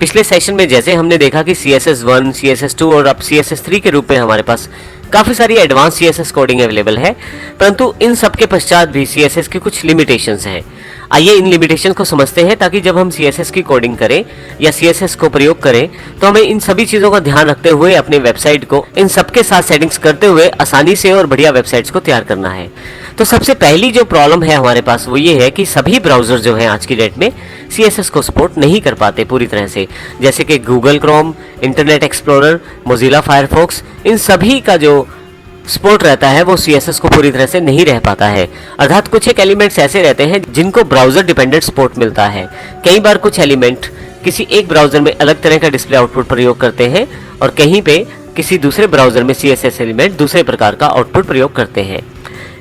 पिछले सेशन में जैसे हमने देखा कि CSS1, CSS2 और अब CSS3 के रूप में हमारे पास काफ़ी सारी एडवांस CSS कोडिंग अवेलेबल है, परंतु इन सब के पश्चात भी CSS की कुछ लिमिटेशंस हैं। आइए इन लिमिटेशंस को समझते हैं ताकि जब हम CSS की कोडिंग करें या CSS को प्रयोग करें तो हमें इन सभी चीज़ों का ध्यान रखते हुए अपने वेबसाइट को इन सब के साथ सेटिंग्स करते हुए आसानी से और बढ़िया वेबसाइट्स को तैयार करना है। तो सबसे पहली जो प्रॉब्लम है हमारे पास वो ये है कि सभी ब्राउज़र जो हैं आज की डेट में CSS को सपोर्ट नहीं कर पाते पूरी तरह से, जैसे कि Google Chrome, internet explorer, Mozilla Firefox, इन सभी का जो सपोर्ट रहता है वो CSS को पूरी तरह से नहीं रह पाता है। अर्थात कुछ एक एलिमेंट्स ऐसे रहते हैं जिनको ब्राउज़र डिपेंडेंट सपोर्ट मिलता है। कई बार कुछ एलिमेंट किसी एक ब्राउज़र में अलग तरह का डिस्प्ले आउटपुट प्रयोग करते हैं और कहीं पे किसी दूसरे ब्राउज़र में CSS एलिमेंट दूसरे प्रकार का आउटपुट प्रयोग करते हैं।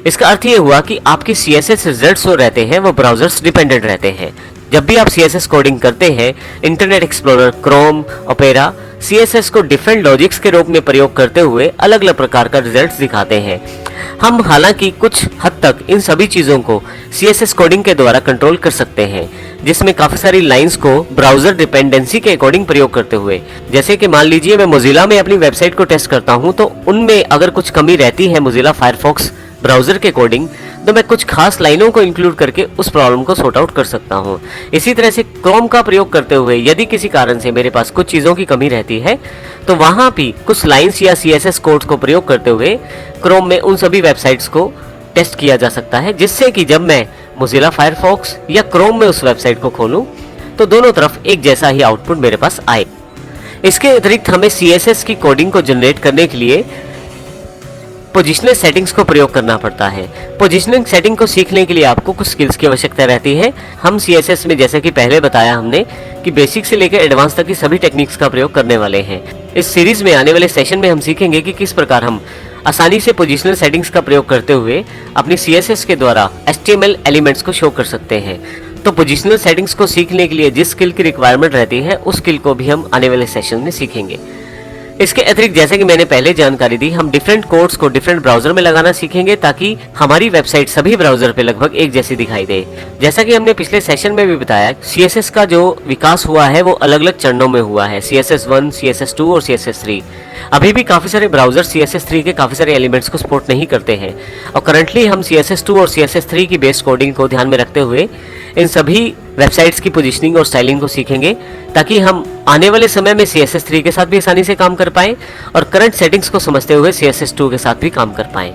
इसका अर्थ ये हुआ कि आपके CSS रिजल्ट्स जो रहते हैं वो ब्राउज़र्स डिपेंडेंट रहते हैं। जब भी आप CSS कोडिंग करते हैं, internet explorer, Chrome, opera CSS को डिफरेंट लॉजिक्स के रूप में प्रयोग करते हुए अलग अलग प्रकार का रिजल्ट्स दिखाते हैं। हम हालांकि कुछ हद तक इन सभी चीज़ों को CSS कोडिंग के द्वारा कंट्रोल कर सकते हैं, जिसमें काफ़ी सारी लाइंस को ब्राउज़र डिपेंडेंसी के अकॉर्डिंग प्रयोग करते हुए, जैसे कि मान लीजिए मैं मोजिला में अपनी वेबसाइट को टेस्ट करता हूं तो उनमें अगर कुछ कमी रहती है मोजिला फायरफॉक्स ब्राउज़र के अकॉर्डिंग तो मैं कुछ खास लाइनों को इंक्लूड करके उस प्रॉब्लम को सॉर्ट आउट कर सकता हूं। इसी तरह से क्रोम का प्रयोग करते हुए यदि किसी कारण से मेरे पास कुछ चीज़ों की कमी रहती है तो वहां भी कुछ लाइंस या CSS कोड्स को प्रयोग करते हुए क्रोम में उन सभी वेबसाइट्स को टेस्ट किया जा सकता है, जिससे कि जब मैं मोजिला फायरफॉक्स या क्रोम में उस वेबसाइट को खोलूं तो दोनों तरफ एक जैसा ही आउटपुट मेरे पास आए। इसके अतिरिक्त हमें CSS की कोडिंग को जनरेट करने के लिए पोजिशनल सेटिंग्स को प्रयोग करना पड़ता है। पोजिशनिंग सेटिंग को सीखने के लिए आपको कुछ स्किल्स की आवश्यकता रहती है। हम CSS में जैसे कि पहले बताया हमने कि बेसिक से लेकर एडवांस तक की सभी टेक्निक्स का प्रयोग करने वाले हैं। इस सीरीज में आने वाले सेशन में हम सीखेंगे कि किस प्रकार हम आसानी से पोजिशनल सेटिंग्स का प्रयोग करते हुए अपनी CSS के द्वारा HTML एलिमेंट्स को शो कर सकते हैं। तो पोजिशनल सेटिंग्स को सीखने के लिए जिस स्किल की रिक्वायरमेंट रहती है उस स्किल को भी हम आने वाले सेशन में सीखेंगे। इसके अतिरिक्त जैसे कि मैंने पहले जानकारी दी, हम डिफरेंट कोड्स को डिफरेंट ब्राउज़र में लगाना सीखेंगे ताकि हमारी वेबसाइट सभी ब्राउज़र पे लगभग एक जैसी दिखाई दे। जैसा कि हमने पिछले सेशन में भी बताया, CSS का जो विकास हुआ है वो अलग अलग चरणों में हुआ है, CSS1, CSS2 और CSS3। अभी भी काफ़ी सारे ब्राउज़र CSS3 के काफ़ी सारे एलिमेंट्स को सपोर्ट नहीं करते हैं और करंटली हम CSS2 और CSS3 की बेस कोडिंग को ध्यान में रखते हुए इन सभी वेबसाइट्स की पोजीशनिंग और स्टाइलिंग को सीखेंगे ताकि हम आने वाले समय में CSS3 के साथ भी आसानी से काम कर पाएं और करंट सेटिंग्स को समझते हुए CSS2 के साथ भी काम कर पाएं।